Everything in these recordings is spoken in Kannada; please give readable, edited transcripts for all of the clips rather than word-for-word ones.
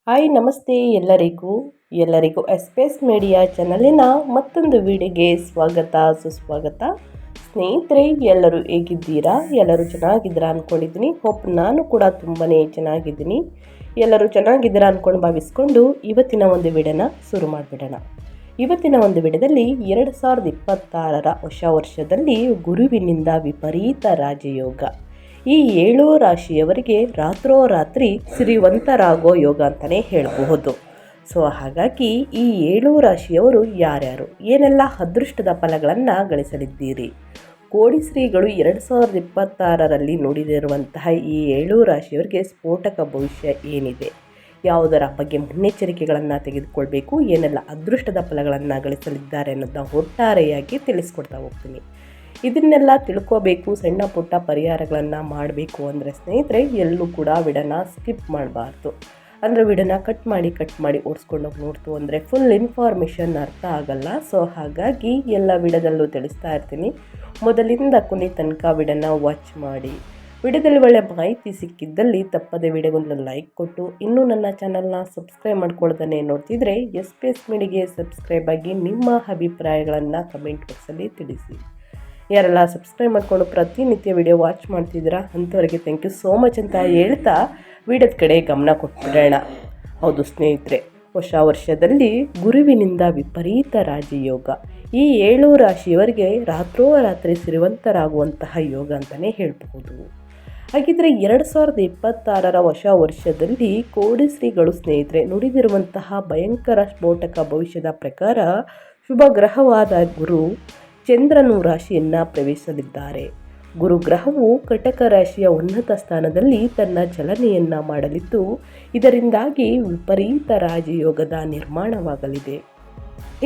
ಹಾಯ್ ನಮಸ್ತೆ ಎಲ್ಲರಿಗೂ ಎಸ್ಪೇಸ್ ಮೀಡಿಯಾ ಚಾನಲಿನ ಮತ್ತೊಂದು ವಿಡಿಯೋಗೆ ಸ್ವಾಗತ ಸುಸ್ವಾಗತ. ಸ್ನೇಹಿತರೆ, ಎಲ್ಲರೂ ಹೇಗಿದ್ದೀರಾ? ಎಲ್ಲರೂ ಚೆನ್ನಾಗಿದ್ದೀರಾ ಅಂದ್ಕೊಂಡಿದ್ದೀನಿ. ನಾನು ಕೂಡ ತುಂಬಾ ಚೆನ್ನಾಗಿದ್ದೀನಿ. ಎಲ್ಲರೂ ಚೆನ್ನಾಗಿದ್ದೀರಾ ಅಂದ್ಕೊಂಡು ಭಾವಿಸ್ಕೊಂಡು ಇವತ್ತಿನ ಒಂದು ವಿಡಿಯೋನ ಶುರು ಮಾಡಿಬಿಡೋಣ. ಇವತ್ತಿನ ಒಂದು ವಿಡಿಯೋದಲ್ಲಿ 2026ರ ಹೊಸ ವರ್ಷದಲ್ಲಿ ಗುರುವಿನಿಂದ ವಿಪರೀತ ರಾಜಯೋಗ. ಈ 7 ರಾಶಿಯವರಿಗೆ ರಾತ್ರೋರಾತ್ರಿ ಸಿರಿವಂತರಾಗೋ ಯೋಗ ಅಂತಲೇ ಹೇಳಬಹುದು. ಸೊ ಹಾಗಾಗಿ ಈ 7 ರಾಶಿಯವರು ಯಾರ್ಯಾರು ಏನೆಲ್ಲ ಅದೃಷ್ಟದ ಫಲಗಳನ್ನು ಗಳಿಸಲಿದ್ದೀರಿ? ಕೋಡಿಶ್ರೀಗಳು 2026ರಲ್ಲಿ ನುಡಿದಿರುವಂತಹ ಈ 7 ರಾಶಿಯವರಿಗೆ ಸ್ಫೋಟಕ ಭವಿಷ್ಯ ಏನಿದೆ, ಯಾವುದರ ಬಗ್ಗೆ ಮುನ್ನೆಚ್ಚರಿಕೆಗಳನ್ನು ತೆಗೆದುಕೊಳ್ಬೇಕು, ಏನೆಲ್ಲ ಅದೃಷ್ಟದ ಫಲಗಳನ್ನು ಗಳಿಸಲಿದ್ದಾರೆ ಅನ್ನೋದನ್ನ ಒಟ್ಟಾರೆಯಾಗಿ ತಿಳಿಸ್ಕೊಡ್ತಾ ಹೋಗ್ತೀನಿ. ಇದನ್ನೆಲ್ಲ ತಿಳ್ಕೋಬೇಕು, ಸಣ್ಣ ಪುಟ್ಟ ಪರಿಹಾರಗಳನ್ನು ಮಾಡಬೇಕು ಅಂದರೆ ಸ್ನೇಹಿತರೆ ಎಲ್ಲೂ ಕೂಡ ವಿಡಿಯೋನ ಸ್ಕಿಪ್ ಮಾಡಬಾರ್ದು. ಅಂದರೆ ವಿಡಿಯೋನ ಕಟ್ ಮಾಡಿ ಓಡಿಸ್ಕೊಂಡೋಗಿ ನೋಡ್ತು ಅಂದರೆ ಫುಲ್ ಇನ್ಫಾರ್ಮೇಷನ್ ಅರ್ಥ ಆಗಲ್ಲ. ಸೊ ಹಾಗಾಗಿ ಎಲ್ಲ ವಿಡಿಯೋದಲ್ಲೂ ತಿಳಿಸ್ತಾ ಇರ್ತೀನಿ. ಮೊದಲಿಂದ ಕೊನೆ ತನಕ ವಿಡಿಯೋನ ವಾಚ್ ಮಾಡಿ. ವಿಡಿಯೋದಲ್ಲಿ ಒಳ್ಳೆ ಮಾಹಿತಿ ಸಿಕ್ಕಿದ್ದಲ್ಲಿ ತಪ್ಪದೆ ವಿಡಿಯೋಗೊಂದು ಲೈಕ್ ಕೊಟ್ಟು, ಇನ್ನೂ ನನ್ನ ಚಾನಲ್ನ ಸಬ್ಸ್ಕ್ರೈಬ್ ಮಾಡ್ಕೊಳ್ದೇ ನೋಡ್ತಿದ್ರೆ ಎಸ್ಪೇಸ್ ಮೀಡಿಯಾಗೆ ಸಬ್ಸ್ಕ್ರೈಬ್ ಆಗಿ ನಿಮ್ಮ ಅಭಿಪ್ರಾಯಗಳನ್ನು ಕಮೆಂಟ್ ಬಾಕ್ಸಲ್ಲಿ ತಿಳಿಸಿ. ಯಾರೆಲ್ಲ ಸಬ್ಸ್ಕ್ರೈಬ್ ಮಾಡಿಕೊಂಡು ಪ್ರತಿನಿತ್ಯ ವಿಡಿಯೋ ವಾಚ್ ಮಾಡ್ತಿದ್ದೀರಾ ಅಂಥವರಿಗೆ ಥ್ಯಾಂಕ್ ಯು ಸೋ ಮಚ್ ಅಂತ ಹೇಳ್ತಾ ವಿಡಿಯೋದ ಕಡೆ ಗಮನ ಕೊಟ್ಬಿಡೋಣ. ಹೌದು ಸ್ನೇಹಿತರೆ, ಹೊಸ ವರ್ಷದಲ್ಲಿ ಗುರುವಿನಿಂದ ವಿಪರೀತ ರಾಜಯೋಗ. ಈ 7 ರಾಶಿಯವರಿಗೆ ರಾತ್ರೋರಾತ್ರಿ ಸಿರಿವಂತರಾಗುವಂತಹ ಯೋಗ ಅಂತಲೇ ಹೇಳಬಹುದು. ಹಾಗಿದ್ರೆ 2026ರ ಹೊಸ ವರ್ಷದಲ್ಲಿ ಕೋಡಿಶ್ರೀಗಳು ಸ್ನೇಹಿತರೆ ನುಡಿದಿರುವಂತಹ ಭಯಂಕರ ಸ್ಫೋಟಕ ಭವಿಷ್ಯದ ಪ್ರಕಾರ ಶುಭ ಗ್ರಹವಾದ ಗುರು ಚಂದ್ರನು ರಾಶಿಯನ್ನು ಪ್ರವೇಶಿಸಲಿದ್ದಾರೆ. ಗುರುಗ್ರಹವು ಕಟಕ ರಾಶಿಯ ಉನ್ನತ ಸ್ಥಾನದಲ್ಲಿ ತನ್ನ ಚಲನೆಯನ್ನು ಮಾಡಲಿದ್ದು, ಇದರಿಂದಾಗಿ ವಿಪರೀತ ರಾಜಯೋಗದ ನಿರ್ಮಾಣವಾಗಲಿದೆ.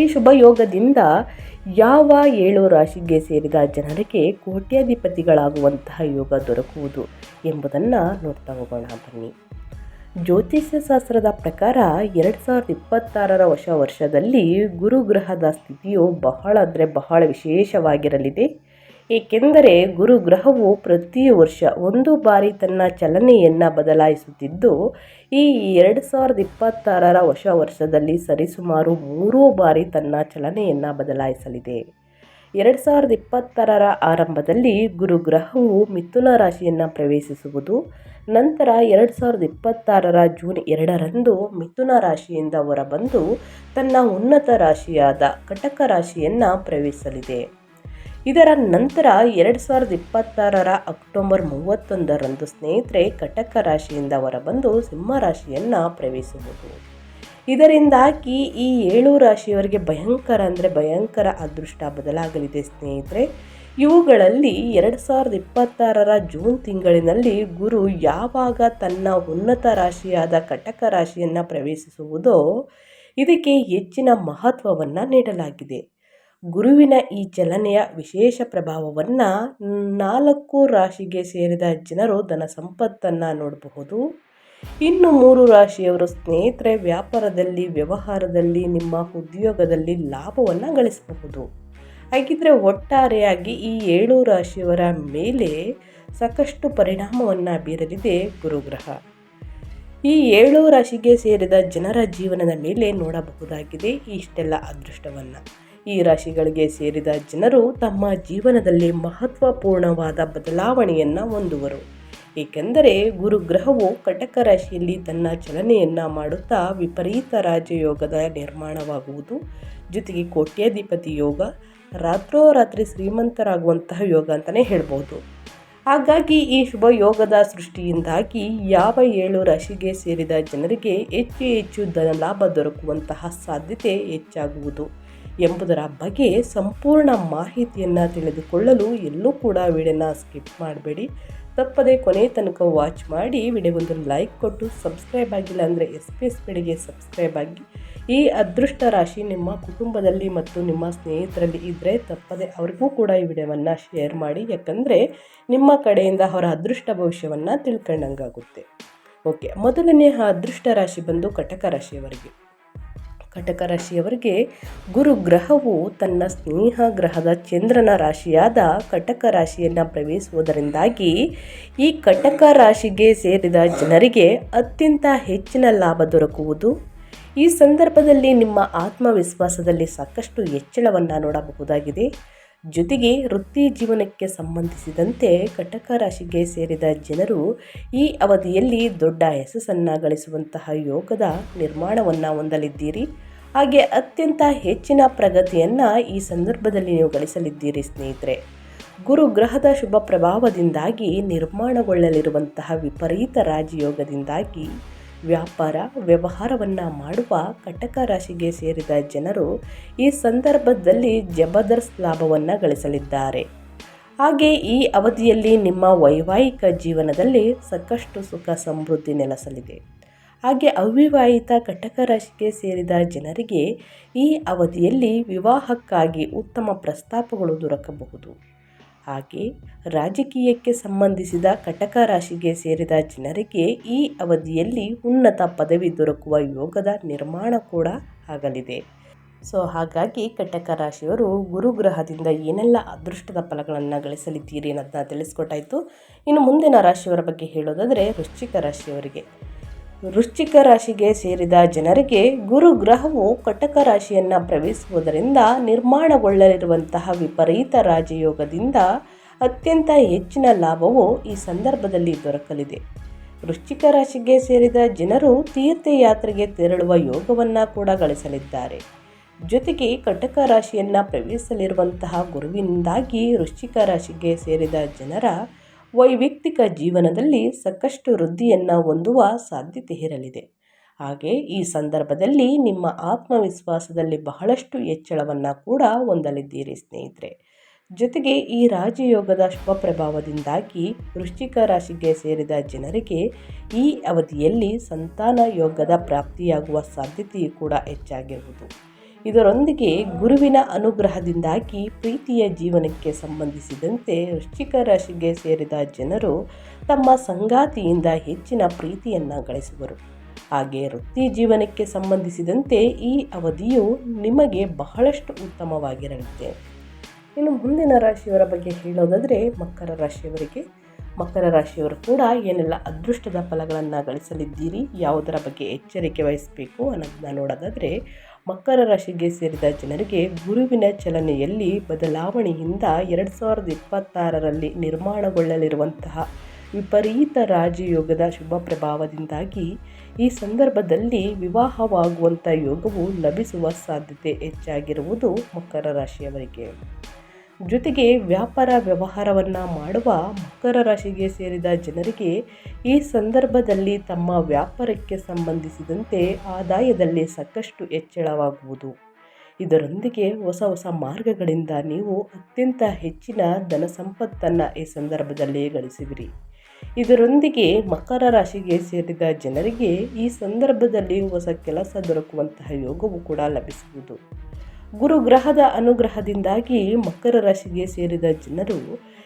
ಈ ಶುಭ ಯೋಗದಿಂದ ಯಾವ 7 ರಾಶಿಗೆ ಸೇರಿದ ಜನರಿಗೆ ಕೋಟ್ಯಾಧಿಪತಿಗಳಾಗುವಂತಹ ಯೋಗ ದೊರಕುವುದು ಎಂಬುದನ್ನು ನೋಡ್ತಾ ಹೋಗೋಣ ಬನ್ನಿ. ಜ್ಯೋತಿಷ್ಯ ಶಾಸ್ತ್ರದ ಪ್ರಕಾರ 2026ರ ಹೊಸ ವರ್ಷದಲ್ಲಿ ಗುರುಗ್ರಹದ ಸ್ಥಿತಿಯು ಬಹಳ ವಿಶೇಷವಾಗಿರಲಿದೆ. ಏಕೆಂದರೆ ಗುರುಗ್ರಹವು ಪ್ರತಿ ವರ್ಷ ಒಂದು ಬಾರಿ ತನ್ನ ಚಲನೆಯನ್ನು ಬದಲಾಯಿಸುತ್ತಿದ್ದು, ಈ 2026ರ ಹೊಸ ವರ್ಷದಲ್ಲಿ ಸರಿಸುಮಾರು 3 ಬಾರಿ ತನ್ನ ಚಲನೆಯನ್ನು ಬದಲಾಯಿಸಲಿದೆ. 2026ರ ಆರಂಭದಲ್ಲಿ ಗುರುಗ್ರಹವು ಮಿಥುನ ರಾಶಿಯನ್ನು ಪ್ರವೇಶಿಸುವುದು. ನಂತರ 2026ರ ಜೂನ್ 2ರಂದು ಮಿಥುನ ರಾಶಿಯಿಂದ ಹೊರಬಂದು ತನ್ನ ಉನ್ನತ ರಾಶಿಯಾದ ಕಟಕ ರಾಶಿಯನ್ನು ಪ್ರವೇಶಿಸಲಿದೆ. ಇದರ ನಂತರ 2026ರ ಅಕ್ಟೋಬರ್ 31ರಂದು ಸ್ನೇಹಿತರೆ ಕಟಕ ರಾಶಿಯಿಂದ ಹೊರಬಂದು ಸಿಂಹ ರಾಶಿಯನ್ನು ಪ್ರವೇಶಿಸುವುದು. ಇದರಿಂದಾಗಿ ಈ 7 ರಾಶಿಯವರಿಗೆ ಭಯಂಕರ ಅದೃಷ್ಟ ಬದಲಾಗಲಿದೆ ಸ್ನೇಹಿತರೆ. ಇವುಗಳಲ್ಲಿ 2026ರ ಜೂನ್ ತಿಂಗಳಿನಲ್ಲಿ ಗುರು ಯಾವಾಗ ತನ್ನ ಉನ್ನತ ರಾಶಿಯಾದ ಕಟಕ ರಾಶಿಯನ್ನು ಪ್ರವೇಶಿಸುವುದೋ ಇದಕ್ಕೆ ಹೆಚ್ಚಿನ ಮಹತ್ವವನ್ನು ನೀಡಲಾಗಿದೆ. ಗುರುವಿನ ಈ ಚಲನೆಯ ವಿಶೇಷ ಪ್ರಭಾವವನ್ನು 4 ರಾಶಿಗೆ ಸೇರಿದ ಜನರು ಧನ ಸಂಪತ್ತನ್ನು ನೋಡಬಹುದು. ಇನ್ನು 3 ರಾಶಿಯವರು ಸ್ನೇಹಿತರೆ ವ್ಯಾಪಾರದಲ್ಲಿ, ವ್ಯವಹಾರದಲ್ಲಿ, ನಿಮ್ಮ ಉದ್ಯೋಗದಲ್ಲಿ ಲಾಭವನ್ನು ಗಳಿಸಬಹುದು. ಹಾಗಿದ್ರೆ ಒಟ್ಟಾರೆಯಾಗಿ ಈ 7 ರಾಶಿಯವರ ಮೇಲೆ ಸಾಕಷ್ಟು ಪರಿಣಾಮವನ್ನು ಬೀರಲಿದೆ ಗುರುಗ್ರಹ. ಈ 7 ರಾಶಿಗೆ ಸೇರಿದ ಜನರ ಜೀವನದ ಮೇಲೆ ನೋಡಬಹುದಾಗಿದೆ ಇಷ್ಟೆಲ್ಲ ಅದೃಷ್ಟವನ್ನು. ಈ ರಾಶಿಗಳಿಗೆ ಸೇರಿದ ಜನರು ತಮ್ಮ ಜೀವನದಲ್ಲಿ ಮಹತ್ವಪೂರ್ಣವಾದ ಬದಲಾವಣೆಯನ್ನು ಹೊಂದುವರು. ಏಕೆಂದರೆ ಗುರುಗ್ರಹವು ಕಟಕ ರಾಶಿಯಲ್ಲಿ ತನ್ನ ಚಲನೆಯನ್ನು ಮಾಡುತ್ತಾ ವಿಪರೀತ ರಾಜಯೋಗದ ನಿರ್ಮಾಣವಾಗುವುದು, ಜೊತೆಗೆ ಕೋಟ್ಯಾಧಿಪತಿ ಯೋಗ, ರಾತ್ರೋರಾತ್ರಿ ಶ್ರೀಮಂತರಾಗುವಂತಹ ಯೋಗ ಅಂತಲೇ ಹೇಳ್ಬೋದು. ಹಾಗಾಗಿ ಈ ಶುಭ ಯೋಗದ ಸೃಷ್ಟಿಯಿಂದಾಗಿ ಯಾವ 7 ರಾಶಿಗೆ ಸೇರಿದ ಜನರಿಗೆ ಹೆಚ್ಚು ಧನ ಲಾಭ ದೊರಕುವಂತಹ ಸಾಧ್ಯತೆ ಹೆಚ್ಚಾಗುವುದು ಎಂಬುದರ ಬಗ್ಗೆ ಸಂಪೂರ್ಣ ಮಾಹಿತಿಯನ್ನು ತಿಳಿದುಕೊಳ್ಳಲು ಎಲ್ಲೂ ಕೂಡ ವಿಡಿಯೋನ ಸ್ಕಿಪ್ ಮಾಡಬೇಡಿ. ತಪ್ಪದೆ ಕೊನೆ ತನಕ ವಾಚ್ ಮಾಡಿ. ವಿಡಿಯೋಗೊಂದು ಲೈಕ್ ಕೊಟ್ಟು, ಸಬ್ಸ್ಕ್ರೈಬ್ ಆಗಿಲ್ಲ ಅಂದರೆ ಎಸ್ಪೇಸ್ ಮೀಡಿಯಾಗೆ ಸಬ್ಸ್ಕ್ರೈಬ್ ಆಗಿ. ಈ ಅದೃಷ್ಟ ರಾಶಿ ನಿಮ್ಮ ಕುಟುಂಬದಲ್ಲಿ ಮತ್ತು ನಿಮ್ಮ ಸ್ನೇಹಿತರಲ್ಲಿ ಇದ್ದರೆ ತಪ್ಪದೆ ಅವರಿಗೂ ಕೂಡ ಈ ವಿಡಿಯೋವನ್ನು ಶೇರ್ ಮಾಡಿ. ಯಾಕಂದರೆ ನಿಮ್ಮ ಕಡೆಯಿಂದ ಅವರ ಅದೃಷ್ಟ ಭವಿಷ್ಯವನ್ನು ತಿಳ್ಕೊಂಡಂಗಾಗುತ್ತೆ. ಓಕೆ, ಮೊದಲನೇ ಅದೃಷ್ಟ ರಾಶಿ ಬಂದು ಕಟಕ ರಾಶಿಯವರಿಗೆ. ಕಟಕ ರಾಶಿಯವರಿಗೆ ಗುರು ಗ್ರಹವು ತನ್ನ ಸ್ನೇಹ ಗ್ರಹದ ಚಂದ್ರನ ರಾಶಿಯಾದ ಕಟಕ ರಾಶಿಯನ್ನು ಪ್ರವೇಶಿಸುವುದರಿಂದಾಗಿ ಈ ಕಟಕ ರಾಶಿಗೆ ಸೇರಿದ ಜನರಿಗೆ ಅತ್ಯಂತ ಹೆಚ್ಚಿನ ಲಾಭ ದೊರಕುವುದು. ಈ ಸಂದರ್ಭದಲ್ಲಿ ನಿಮ್ಮ ಆತ್ಮವಿಶ್ವಾಸದಲ್ಲಿ ಸಾಕಷ್ಟು ಹೆಚ್ಚಳವನ್ನು ನೋಡಬಹುದಾಗಿದೆ. ಜೊತೆಗೆ ವೃತ್ತಿ ಜೀವನಕ್ಕೆ ಸಂಬಂಧಿಸಿದಂತೆ ಕಟಕ ರಾಶಿಗೆ ಸೇರಿದ ಜನರು ಈ ಅವಧಿಯಲ್ಲಿ ದೊಡ್ಡ ಯಶಸ್ಸನ್ನು ಗಳಿಸುವಂತಹ ಯೋಗದ ನಿರ್ಮಾಣವನ್ನು ಹೊಂದಲಿದ್ದೀರಿ. ಹಾಗೆ ಅತ್ಯಂತ ಹೆಚ್ಚಿನ ಪ್ರಗತಿಯನ್ನು ಈ ಸಂದರ್ಭದಲ್ಲಿ ನೀವು ಗಳಿಸಲಿದ್ದೀರಿ ಸ್ನೇಹಿತರೆ. ಗುರು ಗ್ರಹದ ಶುಭ ಪ್ರಭಾವದಿಂದಾಗಿ ನಿರ್ಮಾಣಗೊಳ್ಳಲಿರುವಂತಹ ವಿಪರೀತ ರಾಜಯೋಗದಿಂದಾಗಿ ವ್ಯಾಪಾರ ವ್ಯವಹಾರವನ್ನು ಮಾಡುವ ಕಟಕ ರಾಶಿಗೆ ಸೇರಿದ ಜನರು ಈ ಸಂದರ್ಭದಲ್ಲಿ ಜಬರ್ದಸ್ತ್ ಲಾಭವನ್ನು ಗಳಿಸಲಿದ್ದಾರೆ. ಹಾಗೆ ಈ ಅವಧಿಯಲ್ಲಿ ನಿಮ್ಮ ವೈವಾಹಿಕ ಜೀವನದಲ್ಲಿ ಸಾಕಷ್ಟು ಸುಖ ಸಮೃದ್ಧಿ ನೆಲೆಸಲಿದೆ. ಹಾಗೆ ಅವಿವಾಹಿತ ಕಟಕ ರಾಶಿಗೆ ಸೇರಿದ ಜನರಿಗೆ ಈ ಅವಧಿಯಲ್ಲಿ ವಿವಾಹಕ್ಕಾಗಿ ಉತ್ತಮ ಪ್ರಸ್ತಾಪಗಳು ದೊರಕಬಹುದು. ಹಾಗೆ ರಾಜಕೀಯಕ್ಕೆ ಸಂಬಂಧಿಸಿದ ಕಟಕ ರಾಶಿಗೆ ಸೇರಿದ ಜನರಿಗೆ ಈ ಅವಧಿಯಲ್ಲಿ ಉನ್ನತ ಪದವಿ ದೊರಕುವ ಯೋಗದ ನಿರ್ಮಾಣ ಕೂಡ ಆಗಲಿದೆ. ಹಾಗಾಗಿ ಕಟಕ ರಾಶಿಯವರು ಗುರುಗ್ರಹದಿಂದ ಏನೆಲ್ಲ ಅದೃಷ್ಟದ ಫಲಗಳನ್ನು ಗಳಿಸಲಿದ್ದೀರಿ ಅನ್ನೋದನ್ನ ತಿಳಿಸ್ಕೊಟ್ಟಾಯಿತು. ಇನ್ನು ಮುಂದಿನ ರಾಶಿಯವರ ಬಗ್ಗೆ ಹೇಳೋದಾದರೆ ವೃಶ್ಚಿಕ ರಾಶಿಯವರಿಗೆ. ವೃಶ್ಚಿಕ ರಾಶಿಗೆ ಸೇರಿದ ಜನರಿಗೆ ಗುರು ಗ್ರಹವು ಕಟಕ ರಾಶಿಯನ್ನು ಪ್ರವೇಶಿಸುವುದರಿಂದ ನಿರ್ಮಾಣಗೊಳ್ಳಲಿರುವಂತಹ ವಿಪರೀತ ರಾಜಯೋಗದಿಂದ ಅತ್ಯಂತ ಹೆಚ್ಚಿನ ಲಾಭವು ಈ ಸಂದರ್ಭದಲ್ಲಿ ದೊರಕಲಿದೆ. ವೃಶ್ಚಿಕ ರಾಶಿಗೆ ಸೇರಿದ ಜನರು ತೀರ್ಥಯಾತ್ರೆಗೆ ತೆರಳುವ ಯೋಗವನ್ನು ಕೂಡ ಗಳಿಸಲಿದ್ದಾರೆ. ಜೊತೆಗೆ ಕಟಕ ರಾಶಿಯನ್ನು ಪ್ರವೇಶಿಸಲಿರುವಂತಹ ಗುರುವಿನಿಂದಾಗಿ ವೃಶ್ಚಿಕ ರಾಶಿಗೆ ಸೇರಿದ ಜನರ ವೈಯಕ್ತಿಕ ಜೀವನದಲ್ಲಿ ಸಾಕಷ್ಟು ವೃದ್ಧಿಯನ್ನು ಹೊಂದುವ ಸಾಧ್ಯತೆ ಇರಲಿದೆ. ಹಾಗೆ ಈ ಸಂದರ್ಭದಲ್ಲಿ ನಿಮ್ಮ ಆತ್ಮವಿಶ್ವಾಸದಲ್ಲಿ ಬಹಳಷ್ಟು ಹೆಚ್ಚಳವನ್ನು ಕೂಡ ಹೊಂದಲಿದ್ದೀರಿ ಸ್ನೇಹಿತರೆ. ಜೊತೆಗೆ ಈ ರಾಜಯೋಗದ ಶುಭ ಪ್ರಭಾವದಿಂದಾಗಿ ವೃಶ್ಚಿಕ ರಾಶಿಗೆ ಸೇರಿದ ಜನರಿಗೆ ಈ ಅವಧಿಯಲ್ಲಿ ಸಂತಾನ ಯೋಗದ ಪ್ರಾಪ್ತಿಯಾಗುವ ಸಾಧ್ಯತೆಯೂ ಕೂಡ ಹೆಚ್ಚಾಗಿರುವುದು. ಇದರೊಂದಿಗೆ ಗುರುವಿನ ಅನುಗ್ರಹದಿಂದಾಗಿ ಪ್ರೀತಿಯ ಜೀವನಕ್ಕೆ ಸಂಬಂಧಿಸಿದಂತೆ ವೃಶ್ಚಿಕ ರಾಶಿಗೆ ಸೇರಿದ ಜನರು ತಮ್ಮ ಸಂಗಾತಿಯಿಂದ ಹೆಚ್ಚಿನ ಪ್ರೀತಿಯನ್ನು ಗಳಿಸುವರು. ಹಾಗೆ ವೃತ್ತಿ ಜೀವನಕ್ಕೆ ಸಂಬಂಧಿಸಿದಂತೆ ಈ ಅವಧಿಯು ನಿಮಗೆ ಬಹಳಷ್ಟು ಉತ್ತಮವಾಗಿರಲಿದೆ. ಇನ್ನು ಮುಂದಿನ ರಾಶಿಯವರ ಬಗ್ಗೆ ಹೇಳೋದಾದರೆ ಮಕರ ರಾಶಿಯವರಿಗೆ. ಮಕರ ರಾಶಿಯವರು ಕೂಡ ಏನೆಲ್ಲ ಅದೃಷ್ಟದ ಫಲಗಳನ್ನು ಗಳಿಸಲಿದ್ದೀರಿ, ಯಾವುದರ ಬಗ್ಗೆ ಎಚ್ಚರಿಕೆ ವಹಿಸಬೇಕು ಅನ್ನೋದನ್ನ ನೋಡೋದಾದರೆ, ಮಕರ ರಾಶಿಗೆ ಸೇರಿದ ಜನರಿಗೆ ಗುರುವಿನ ಚಲನೆಯಲ್ಲಿ ಬದಲಾವಣೆಯಿಂದ 2026ರಲ್ಲಿ ನಿರ್ಮಾಣಗೊಳ್ಳಲಿರುವಂತಹ ವಿಪರೀತ ರಾಜಯೋಗದ ಶುಭ ಪ್ರಭಾವದಿಂದಾಗಿ ಈ ಸಂದರ್ಭದಲ್ಲಿ ವಿವಾಹವಾಗುವಂಥ ಯೋಗವು ಲಭಿಸುವ ಸಾಧ್ಯತೆ ಹೆಚ್ಚಾಗಿರುವುದು ಮಕರ ರಾಶಿಯವರಿಗೆ. ಜೊತೆಗೆ ವ್ಯಾಪಾರ ವ್ಯವಹಾರವನ್ನು ಮಾಡುವ ಮಕರ ರಾಶಿಗೆ ಸೇರಿದ ಜನರಿಗೆ ಈ ಸಂದರ್ಭದಲ್ಲಿ ತಮ್ಮ ವ್ಯಾಪಾರಕ್ಕೆ ಸಂಬಂಧಿಸಿದಂತೆ ಆದಾಯದಲ್ಲಿ ಸಾಕಷ್ಟು ಹೆಚ್ಚಳವಾಗುವುದು. ಇದರೊಂದಿಗೆ ಹೊಸ ಹೊಸ ಮಾರ್ಗಗಳಿಂದ ನೀವು ಅತ್ಯಂತ ಹೆಚ್ಚಿನ ಧನ ಸಂಪತ್ತನ್ನು ಈ ಸಂದರ್ಭದಲ್ಲಿ ಗಳಿಸುವಿರಿ. ಇದರೊಂದಿಗೆ ಮಕರ ರಾಶಿಗೆ ಸೇರಿದ ಜನರಿಗೆ ಈ ಸಂದರ್ಭದಲ್ಲಿ ಹೊಸ ಕೆಲಸ ದೊರಕುವಂತಹ ಯೋಗವು ಕೂಡ ಲಭಿಸುವುದು. ಗುರುಗ್ರಹದ ಅನುಗ್ರಹದಿಂದಾಗಿ ಮಕರ ರಾಶಿಗೆ ಸೇರಿದ ಜನರು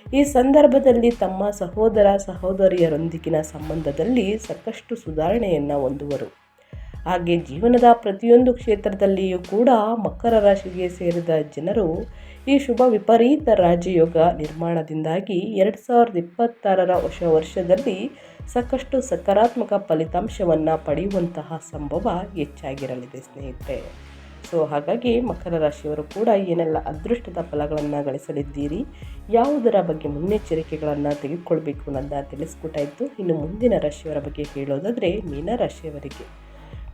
ಈ ಸಂದರ್ಭದಲ್ಲಿ ತಮ್ಮ ಸಹೋದರ ಸಹೋದರಿಯರೊಂದಿಗಿನ ಸಂಬಂಧದಲ್ಲಿ ಸಾಕಷ್ಟು ಸುಧಾರಣೆಯನ್ನು ಹೊಂದುವರು. ಹಾಗೆ ಜೀವನದ ಪ್ರತಿಯೊಂದು ಕ್ಷೇತ್ರದಲ್ಲಿಯೂ ಕೂಡ ಮಕರ ರಾಶಿಗೆ ಸೇರಿದ ಜನರು ಈ ಶುಭ ವಿಪರೀತ ರಾಜಯೋಗ ನಿರ್ಮಾಣದಿಂದಾಗಿ 2026ರ ಹೊಸ ವರ್ಷದಲ್ಲಿ ಸಾಕಷ್ಟು ಸಕಾರಾತ್ಮಕ ಫಲಿತಾಂಶವನ್ನು ಪಡೆಯುವಂತಹ ಸಂಭವ ಹೆಚ್ಚಾಗಿರಲಿದೆ ಸ್ನೇಹಿತರೆ. ಹಾಗಾಗಿ ಮಕರ ರಾಶಿಯವರು ಕೂಡ ಏನೆಲ್ಲ ಅದೃಷ್ಟದ ಫಲಗಳನ್ನು ಗಳಿಸಲಿದ್ದೀರಿ, ಯಾವುದರ ಬಗ್ಗೆ ಮುನ್ನೆಚ್ಚರಿಕೆಗಳನ್ನು ತೆಗೆದುಕೊಳ್ಬೇಕು ಅನ್ನೋದನ್ನ ತಿಳಿಸ್ಕೊಟ್ಟಾಯಿತು. ಇನ್ನು ಮುಂದಿನ ರಾಶಿಯವರ ಬಗ್ಗೆ ಹೇಳೋದಾದರೆ ಮೀನರಾಶಿಯವರಿಗೆ.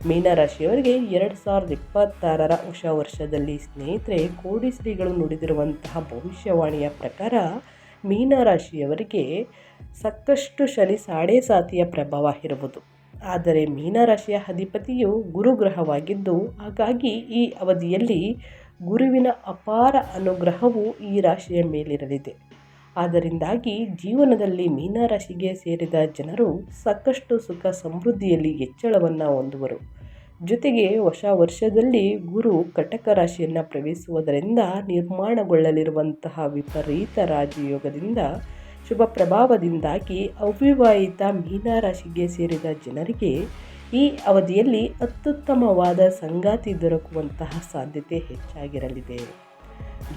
ಮೀನರಾಶಿಯವರಿಗೆ 2026ರ ಹೊಸ ವರ್ಷದಲ್ಲಿ ಸ್ನೇಹಿತರೆ ಕೋಡಿಶ್ರೀಗಳು ನುಡಿದಿರುವಂತಹ ಭವಿಷ್ಯವಾಣಿಯ ಪ್ರಕಾರ ಮೀನರಾಶಿಯವರಿಗೆ ಸಾಕಷ್ಟು ಶನಿ ಸಾಡೆ ಸಾತಿಯ ಪ್ರಭಾವ ಇರುವುದು. ಆದರೆ ಮೀನರಾಶಿಯ ಅಧಿಪತಿಯು ಗುರುಗ್ರಹವಾಗಿದ್ದು, ಹಾಗಾಗಿ ಈ ಅವಧಿಯಲ್ಲಿ ಗುರುವಿನ ಅಪಾರ ಅನುಗ್ರಹವು ಈ ರಾಶಿಯ ಮೇಲಿರಲಿದೆ. ಆದ್ದರಿಂದಾಗಿ ಜೀವನದಲ್ಲಿ ಮೀನರಾಶಿಗೆ ಸೇರಿದ ಜನರು ಸಾಕಷ್ಟು ಸುಖ ಸಮೃದ್ಧಿಯಲ್ಲಿ ಹೆಚ್ಚಳವನ್ನು ಹೊಂದುವರು. ಜೊತೆಗೆ ಹೊಸ ವರ್ಷದಲ್ಲಿ ಗುರು ಕಟಕ ರಾಶಿಯನ್ನು ಪ್ರವೇಶಿಸುವುದರಿಂದ ನಿರ್ಮಾಣಗೊಳ್ಳಲಿರುವಂತಹ ವಿಪರೀತ ರಾಜಯೋಗದಿಂದ ಶುಭ ಪ್ರಭಾವದಿಂದಾಗಿ ಅವಿವಾಹಿತ ಮೀನರಾಶಿಗೆ ಸೇರಿದ ಜನರಿಗೆ ಈ ಅವಧಿಯಲ್ಲಿ ಅತ್ಯುತ್ತಮವಾದ ಸಂಗಾತಿ ದೊರಕುವಂತಹ ಸಾಧ್ಯತೆ ಹೆಚ್ಚಾಗಿರಲಿದೆ.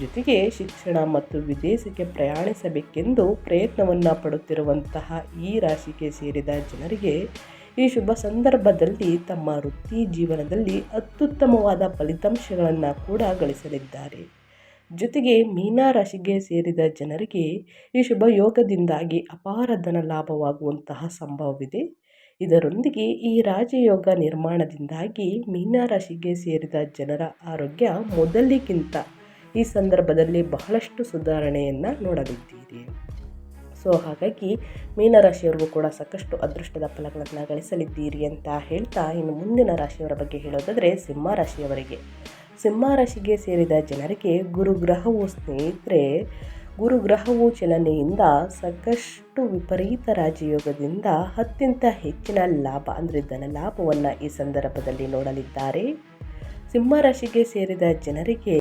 ಜೊತೆಗೆ ಶಿಕ್ಷಣ ಮತ್ತು ವಿದೇಶಕ್ಕೆ ಪ್ರಯಾಣಿಸಬೇಕೆಂದು ಪ್ರಯತ್ನವನ್ನು ಪಡುತ್ತಿರುವಂತಹ ಈ ರಾಶಿಗೆ ಸೇರಿದ ಜನರಿಗೆ ಈ ಶುಭ ಸಂದರ್ಭದಲ್ಲಿ ತಮ್ಮ ವೃತ್ತಿ ಜೀವನದಲ್ಲಿ ಅತ್ಯುತ್ತಮವಾದ ಫಲಿತಾಂಶಗಳನ್ನು ಕೂಡ ಗಳಿಸಲಿದ್ದಾರೆ. ಜೊತೆಗೆ ಮೀನ ರಾಶಿಗೆ ಸೇರಿದ ಜನರಿಗೆ ಈ ಶುಭ ಯೋಗದಿಂದಾಗಿ ಅಪಾರ ಧನ ಲಾಭವಾಗುವಂತಹ ಸಂಭವವಿದೆ. ಇದರೊಂದಿಗೆ ಈ ರಾಜಯೋಗ ನಿರ್ಮಾಣದಿಂದಾಗಿ ಮೀನ ರಾಶಿಗೆ ಸೇರಿದ ಜನರ ಆರೋಗ್ಯ ಮೊದಲಿಗಿಂತ ಈ ಸಂದರ್ಭದಲ್ಲಿ ಬಹಳಷ್ಟು ಸುಧಾರಣೆಯನ್ನು ನೋಡಲಿದ್ದೀರಿ. ಹಾಗಾಗಿ ಮೀನರಾಶಿಯವರಿಗೂ ಕೂಡ ಸಾಕಷ್ಟು ಅದೃಷ್ಟದ ಫಲಗಳನ್ನು ಗಳಿಸಲಿದ್ದೀರಿ ಅಂತ ಹೇಳ್ತಾ, ಇನ್ನು ಮುಂದಿನ ರಾಶಿಯವರ ಬಗ್ಗೆ ಹೇಳೋದಾದರೆ ಸಿಂಹರಾಶಿಯವರಿಗೆ. ಸಿಂಹರಾಶಿಗೆ ಸೇರಿದ ಜನರಿಗೆ ಗುರುಗ್ರಹವು ಸ್ನೇಹಿತರೆ, ಗುರುಗ್ರಹವು ಚಲನೆಯಿಂದ ಸಾಕಷ್ಟು ವಿಪರೀತ ರಾಜಯೋಗದಿಂದ ಅತ್ಯಂತ ಹೆಚ್ಚಿನ ಲಾಭ ಅಂದರೆ ಧನ ಲಾಭವನ್ನು ಈ ಸಂದರ್ಭದಲ್ಲಿ ನೋಡಲಿದ್ದಾರೆ. ಸಿಂಹರಾಶಿಗೆ ಸೇರಿದ ಜನರಿಗೆ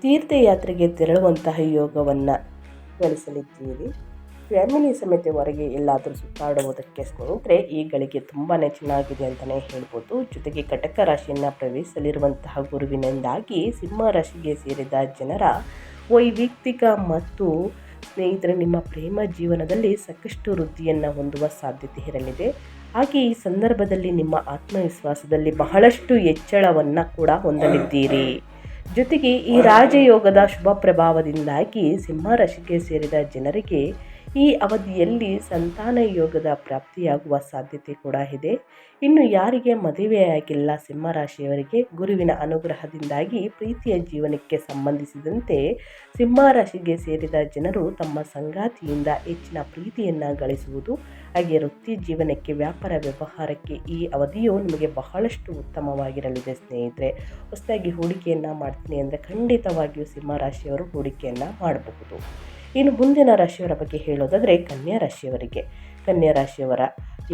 ತೀರ್ಥಯಾತ್ರೆಗೆ ತೆರಳುವಂತಹ ಯೋಗವನ್ನು ಗಳಿಸಲಿದ್ದೀರಿ. ಫ್ಯಾಮಿಲಿ ಸಮೇತ ಹೊರಗೆ ಎಲ್ಲಾದರೂ ಸುತ್ತಾಡುವುದಕ್ಕೆ ಸ್ನೇಹಿತರೆ ಈ ಗಳಿಗೆ ತುಂಬಾ ಚೆನ್ನಾಗಿದೆ ಅಂತಲೇ ಹೇಳ್ಬೋದು. ಜೊತೆಗೆ ಕಟಕ ರಾಶಿಯನ್ನು ಪ್ರವೇಶಿಸಲಿರುವಂತಹ ಗುರುವಿನಿಂದಾಗಿ ಸಿಂಹ ರಾಶಿಗೆ ಸೇರಿದ ಜನರ ವೈಯಕ್ತಿಕ ಮತ್ತು ಸ್ನೇಹಿತರೆ ನಿಮ್ಮ ಪ್ರೇಮ ಜೀವನದಲ್ಲಿ ಸಾಕಷ್ಟು ವೃದ್ಧಿಯನ್ನು ಹೊಂದುವ ಸಾಧ್ಯತೆ ಇರಲಿದೆ. ಹಾಗೆ ಈ ಸಂದರ್ಭದಲ್ಲಿ ನಿಮ್ಮ ಆತ್ಮವಿಶ್ವಾಸದಲ್ಲಿ ಬಹಳಷ್ಟು ಹೆಚ್ಚಳವನ್ನು ಕೂಡ ಹೊಂದಲಿದ್ದೀರಿ. ಜೊತೆಗೆ ಈ ರಾಜಯೋಗದ ಶುಭ ಪ್ರಭಾವದಿಂದಾಗಿ ಸಿಂಹರಾಶಿಗೆ ಸೇರಿದ ಜನರಿಗೆ ಈ ಅವಧಿಯಲ್ಲಿ ಸಂತಾನ ಯೋಗದ ಪ್ರಾಪ್ತಿಯಾಗುವ ಸಾಧ್ಯತೆ ಕೂಡ ಇದೆ. ಇನ್ನು ಯಾರಿಗೆ ಮದುವೆಯಾಗಿಲ್ಲ ಸಿಂಹರಾಶಿಯವರಿಗೆ ಗುರುವಿನ ಅನುಗ್ರಹದಿಂದಾಗಿ ಪ್ರೀತಿಯ ಜೀವನಕ್ಕೆ ಸಂಬಂಧಿಸಿದಂತೆ ಸಿಂಹರಾಶಿಗೆ ಸೇರಿದ ಜನರು ತಮ್ಮ ಸಂಗಾತಿಯಿಂದ ಹೆಚ್ಚಿನ ಪ್ರೀತಿಯನ್ನು ಗಳಿಸುವುದು, ಹಾಗೆ ವೃತ್ತಿ ಜೀವನಕ್ಕೆ ವ್ಯಾಪಾರ ವ್ಯವಹಾರಕ್ಕೆ ಈ ಅವಧಿಯು ನಿಮಗೆ ಬಹಳಷ್ಟು ಉತ್ತಮವಾಗಿರಲಿದೆ. ಸ್ನೇಹಿತರೆ, ಹೊಸದಾಗಿ ಹೂಡಿಕೆಯನ್ನು ಮಾಡ್ತೀನಿ ಅಂದರೆ ಖಂಡಿತವಾಗಿಯೂ ಸಿಂಹರಾಶಿಯವರು ಹೂಡಿಕೆಯನ್ನು ಮಾಡಬಹುದು. ಇನ್ನು ಮುಂದಿನ ರಾಶಿಯವರ ಬಗ್ಗೆ ಹೇಳೋದಾದರೆ ಕನ್ಯಾ ರಾಶಿಯವರಿಗೆ. ಕನ್ಯಾ ರಾಶಿಯವರ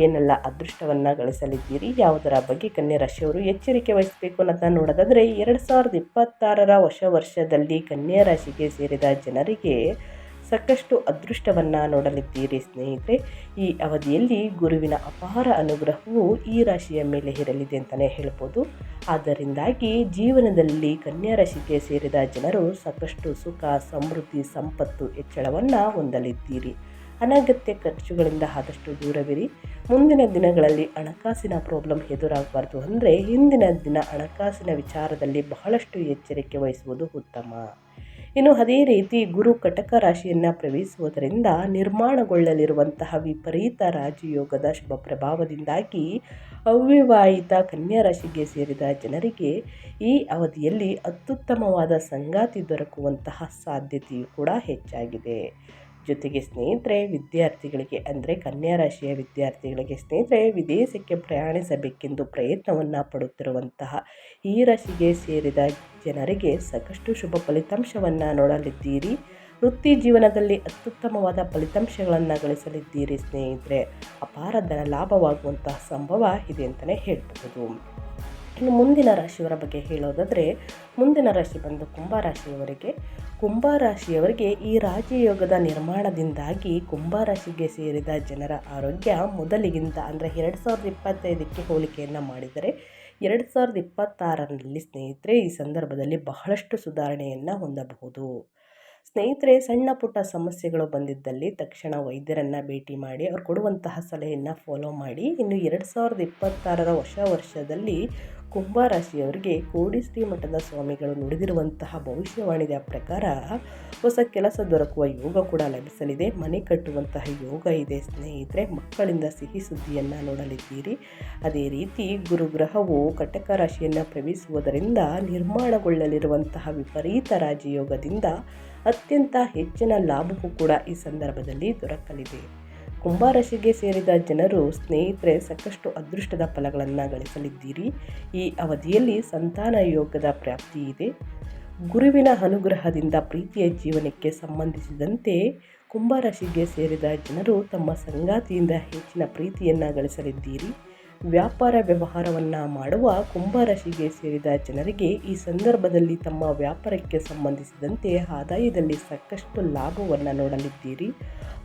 ಏನೆಲ್ಲ ಅದೃಷ್ಟವನ್ನು ಗಳಿಸಲಿದ್ದೀರಿ, ಯಾವುದರ ಬಗ್ಗೆ ಕನ್ಯಾ ರಾಶಿಯವರು ಎಚ್ಚರಿಕೆ ವಹಿಸಬೇಕು ಅನ್ನೋದನ್ನ ನೋಡೋದಾದರೆ 2026 ಹೊಸ ವರ್ಷದಲ್ಲಿ ಕನ್ಯಾ ರಾಶಿಗೆ ಸೇರಿದ ಜನರಿಗೆ ಸಾಕಷ್ಟು ಅದೃಷ್ಟವನ್ನು ನೋಡಲಿದ್ದೀರಿ. ಸ್ನೇಹಿತರೆ, ಈ ಅವಧಿಯಲ್ಲಿ ಗುರುವಿನ ಅಪಾರ ಅನುಗ್ರಹವು ಈ ರಾಶಿಯ ಮೇಲೆ ಇರಲಿದೆ ಅಂತಲೇ ಹೇಳ್ಬೋದು. ಆದ್ದರಿಂದಾಗಿ ಜೀವನದಲ್ಲಿ ಕನ್ಯಾ ರಾಶಿಗೆ ಸೇರಿದ ಜನರು ಸಾಕಷ್ಟು ಸುಖ, ಸಮೃದ್ಧಿ, ಸಂಪತ್ತು ಹೆಚ್ಚಳವನ್ನು ಹೊಂದಲಿದ್ದೀರಿ. ಅನಗತ್ಯ ಖರ್ಚುಗಳಿಂದ ಆದಷ್ಟು ದೂರವಿರಿ. ಮುಂದಿನ ದಿನಗಳಲ್ಲಿ ಹಣಕಾಸಿನ ಪ್ರಾಬ್ಲಮ್ ಎದುರಾಗಬಾರ್ದು ಅಂದರೆ ಹಿಂದಿನ ದಿನ ಹಣಕಾಸಿನ ವಿಚಾರದಲ್ಲಿ ಬಹಳಷ್ಟು ಎಚ್ಚರಿಕೆ ವಹಿಸುವುದು ಉತ್ತಮ. ಇನ್ನು ಅದೇ ರೀತಿ ಗುರು ಕಟಕ ರಾಶಿಯನ್ನು ಪ್ರವೇಶಿಸುವುದರಿಂದ ನಿರ್ಮಾಣಗೊಳ್ಳಲಿರುವಂತಹ ವಿಪರೀತ ರಾಜಯೋಗದ ಶುಭ ಪ್ರಭಾವದಿಂದಾಗಿ ಅವಿವಾಹಿತ ಕನ್ಯಾ ರಾಶಿಗೆ ಸೇರಿದ ಜನರಿಗೆ ಈ ಅವಧಿಯಲ್ಲಿ ಅತ್ಯುತ್ತಮವಾದ ಸಂಗಾತಿ ದೊರಕುವಂತಹ ಸಾಧ್ಯತೆಯು ಕೂಡ ಹೆಚ್ಚಾಗಿದೆ. ಜೊತೆಗೆ ಸ್ನೇಹಿತರೆ, ವಿದ್ಯಾರ್ಥಿಗಳಿಗೆ ಅಂದರೆ ಕನ್ಯಾ ರಾಶಿಯ ವಿದ್ಯಾರ್ಥಿಗಳಿಗೆ ಸ್ನೇಹಿತರೆ ವಿದೇಶಕ್ಕೆ ಪ್ರಯಾಣಿಸಬೇಕೆಂದು ಪ್ರಯತ್ನವನ್ನು ಪಡುತ್ತಿರುವಂತಹ ಈ ರಾಶಿಗೆ ಸೇರಿದ ಜನರಿಗೆ ಸಾಕಷ್ಟು ಶುಭ ಫಲಿತಾಂಶವನ್ನು ನೋಡಲಿದ್ದೀರಿ. ವೃತ್ತಿ ಜೀವನದಲ್ಲಿ ಅತ್ಯುತ್ತಮವಾದ ಫಲಿತಾಂಶಗಳನ್ನು ಗಳಿಸಲಿದ್ದೀರಿ. ಸ್ನೇಹಿತರೆ, ಅಪಾರ ಧನ ಲಾಭವಾಗುವಂತಹ ಸಂಭವ ಇದೆ ಅಂತಲೇ ಹೇಳ್ಬಹುದು. ಇನ್ನು ಮುಂದಿನ ರಾಶಿಯವರ ಬಗ್ಗೆ ಹೇಳೋದಾದರೆ ಮುಂದಿನ ರಾಶಿ ಬಂದು ಕುಂಭರಾಶಿಯವರಿಗೆ. ಕುಂಭರಾಶಿಯವರಿಗೆ ಈ ರಾಜಯೋಗದ ನಿರ್ಮಾಣದಿಂದಾಗಿ ಕುಂಭರಾಶಿಗೆ ಸೇರಿದ ಜನರ ಆರೋಗ್ಯ ಮೊದಲಿಗಿಂತ ಅಂದರೆ 2025ಕ್ಕೆ ಹೋಲಿಕೆಯನ್ನು ಮಾಡಿದರೆ 2026ರಲ್ಲಿ ಸ್ನೇಹಿತರೆ ಈ ಸಂದರ್ಭದಲ್ಲಿ ಬಹಳಷ್ಟು ಸುಧಾರಣೆಯನ್ನು ಹೊಂದಬಹುದು. ಸ್ನೇಹಿತರೆ, ಸಣ್ಣ ಪುಟ್ಟ ಸಮಸ್ಯೆಗಳು ಬಂದಿದ್ದಲ್ಲಿ ತಕ್ಷಣ ವೈದ್ಯರನ್ನು ಭೇಟಿ ಮಾಡಿ ಅವ್ರು ಕೊಡುವಂತಹ ಸಲಹೆಯನ್ನು ಫಾಲೋ ಮಾಡಿ. ಇನ್ನು 2026 ಹೊಸ ವರ್ಷದಲ್ಲಿ ಕುಂಭರಾಶಿಯವರಿಗೆ ಕೋಡಿ ಶ್ರೀ ಮಠದ ಸ್ವಾಮಿಗಳು ನುಡಿದಿರುವಂತಹ ಭವಿಷ್ಯವಾಣಿಯ ಪ್ರಕಾರ ಹೊಸ ಕೆಲಸ ದೊರಕುವ ಯೋಗ ಕೂಡ ಲಭಿಸಲಿದೆ. ಮನೆ ಕಟ್ಟುವಂತಹ ಯೋಗ ಇದೆ. ಸ್ನೇಹಿತರೆ, ಮಕ್ಕಳಿಂದ ಸಿಹಿ ಸುದ್ದಿಯನ್ನು ನೋಡಲಿದ್ದೀರಿ. ಅದೇ ರೀತಿ ಗುರುಗ್ರಹವು ಕಟಕ ರಾಶಿಯನ್ನು ಪ್ರವೇಶಿಸುವುದರಿಂದ ನಿರ್ಮಾಣಗೊಳ್ಳಲಿರುವಂತಹ ವಿಪರೀತ ರಾಜಯೋಗದಿಂದ ಅತ್ಯಂತ ಹೆಚ್ಚಿನ ಲಾಭವೂ ಕೂಡ ಈ ಸಂದರ್ಭದಲ್ಲಿ ದೊರಕಲಿದೆ. ಕುಂಭರಾಶಿಗೆ ಸೇರಿದ ಜನರು ಸ್ನೇಹಿತರೆ ಸಾಕಷ್ಟು ಅದೃಷ್ಟದ ಫಲಗಳನ್ನು ಗಳಿಸಲಿದ್ದೀರಿ. ಈ ಅವಧಿಯಲ್ಲಿ ಸಂತಾನ ಯೋಗದ ಪ್ರಾಪ್ತಿ ಇದೆ. ಗುರುವಿನ ಅನುಗ್ರಹದಿಂದ ಪ್ರೀತಿಯ ಜೀವನಕ್ಕೆ ಸಂಬಂಧಿಸಿದಂತೆ ಕುಂಭರಾಶಿಗೆ ಸೇರಿದ ಜನರು ತಮ್ಮ ಸಂಗಾತಿಯಿಂದ ಹೆಚ್ಚಿನ ಪ್ರೀತಿಯನ್ನು ಗಳಿಸಲಿದ್ದೀರಿ. ವ್ಯಾಪಾರ ವ್ಯವಹಾರವನ್ನು ಮಾಡುವ ಕುಂಭರಾಶಿಗೆ ಸೇರಿದ ಜನರಿಗೆ ಈ ಸಂದರ್ಭದಲ್ಲಿ ತಮ್ಮ ವ್ಯಾಪಾರಕ್ಕೆ ಸಂಬಂಧಿಸಿದಂತೆ ಆದಾಯದಲ್ಲಿ ಸಾಕಷ್ಟು ಲಾಭವನ್ನು ನೋಡಲಿದ್ದೀರಿ.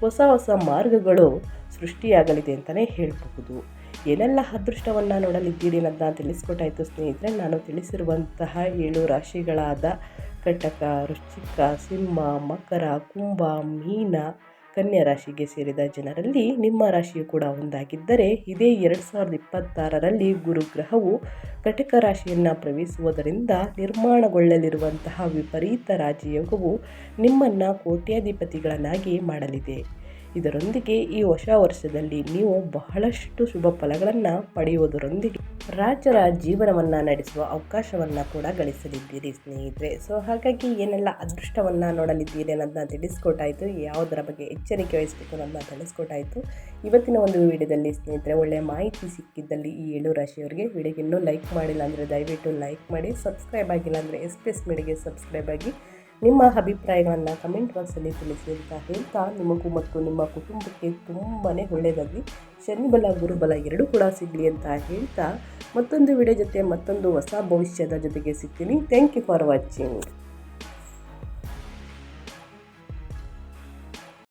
ಹೊಸ ಹೊಸ ಮಾರ್ಗಗಳು ಸೃಷ್ಟಿಯಾಗಲಿದೆ ಅಂತಲೇ ಹೇಳಬಹುದು. ಏನೆಲ್ಲ ಅದೃಷ್ಟವನ್ನು ನೋಡಲಿದ್ದೀರಿ ಅನ್ನೋದನ್ನ ತಿಳಿಸ್ಕೊಟ್ಟಾಯಿತು ಸ್ನೇಹಿತರೆ. ನಾನು ತಿಳಿಸಿರುವಂತಹ 7 ರಾಶಿಗಳಾದ ಕಟಕ, ವೃಶ್ಚಿಕ, ಸಿಂಹ, ಮಕರ, ಕುಂಭ, ಮೀನ, ಕನ್ಯಾ ರಾಶಿಗೆ ಸೇರಿದ ಜನರಲ್ಲಿ ನಿಮ್ಮ ರಾಶಿಯು ಕೂಡ ಒಂದಾಗಿದ್ದರೆ, ಇದೇ 2026ರಲ್ಲಿ ಗುರುಗ್ರಹವು ಕಟಕ ರಾಶಿಯನ್ನು ಪ್ರವೇಶಿಸುವುದರಿಂದ ನಿರ್ಮಾಣಗೊಳ್ಳಲಿರುವಂತಹ ವಿಪರೀತ ರಾಜಯೋಗವು ನಿಮ್ಮನ್ನು ಕೋಟ್ಯಾಧಿಪತಿಗಳನ್ನಾಗಿ ಮಾಡಲಿದೆ. ಇದರೊಂದಿಗೆ ಈ ಹೊಸ ವರ್ಷದಲ್ಲಿ ನೀವು ಬಹಳಷ್ಟು ಶುಭ ಫಲಗಳನ್ನು ಪಡೆಯುವುದರೊಂದಿಗೆ ರಾಜರ ಜೀವನವನ್ನು ನಡೆಸುವ ಅವಕಾಶವನ್ನು ಕೂಡ ಗಳಿಸಲಿದ್ದೀರಿ ಸ್ನೇಹಿತರೆ. ಸೊ ಹಾಗಾಗಿ ಏನೆಲ್ಲ ಅದೃಷ್ಟವನ್ನು ನೋಡಲಿದ್ದೀರಿ ಅನ್ನೋದನ್ನ ತಿಳಿಸ್ಕೊಟ್ಟಾಯಿತು, ಯಾವುದರ ಬಗ್ಗೆ ಎಚ್ಚರಿಕೆ ವಹಿಸಬೇಕು ಅನ್ನೋದನ್ನ ತಿಳಿಸ್ಕೊಟ್ಟಾಯಿತು. ಇವತ್ತಿನ ಒಂದು ವಿಡಿಯೋದಲ್ಲಿ ಸ್ನೇಹಿತರೆ ಒಳ್ಳೆಯ ಮಾಹಿತಿ ಸಿಕ್ಕಿದ್ದಲ್ಲಿ ಈ 7 ರಾಶಿಯವರಿಗೆ ವಿಡಿಯೋಗೆ ಇನ್ನೂ ಲೈಕ್ ಮಾಡಿಲ್ಲ ಅಂದರೆ ದಯವಿಟ್ಟು ಲೈಕ್ ಮಾಡಿ, ಸಬ್ಸ್ಕ್ರೈಬ್ ಆಗಿಲ್ಲ ಅಂದರೆ ಎಸ್ಪೆಸ್ ಮೀಡಿಯಾಗೆ ಸಬ್ಸ್ಕ್ರೈಬ್ ಆಗಿ ನಿಮ್ಮ ಅಭಿಪ್ರಾಯಗಳನ್ನು ಕಮೆಂಟ್ ಬಾಕ್ಸಲ್ಲಿ ತಿಳಿಸಿ ಅಂತ ಹೇಳ್ತಾ, ನಿಮಗೂ ಮತ್ತು ನಿಮ್ಮ ಕುಟುಂಬಕ್ಕೆ ತುಂಬಾ ಒಳ್ಳೆಯದಾಗಲಿ, ಶನಿಬಲ ಗುರುಬಲ ಎರಡೂ ಕೂಡ ಸಿಗಲಿ ಅಂತ ಹೇಳ್ತಾ ಮತ್ತೊಂದು ವಿಡಿಯೋ ಜೊತೆ ಮತ್ತೊಂದು ಹೊಸ ಭವಿಷ್ಯದ ಜೊತೆಗೆ ಸಿಗ್ತೀನಿ. Thank you for watching.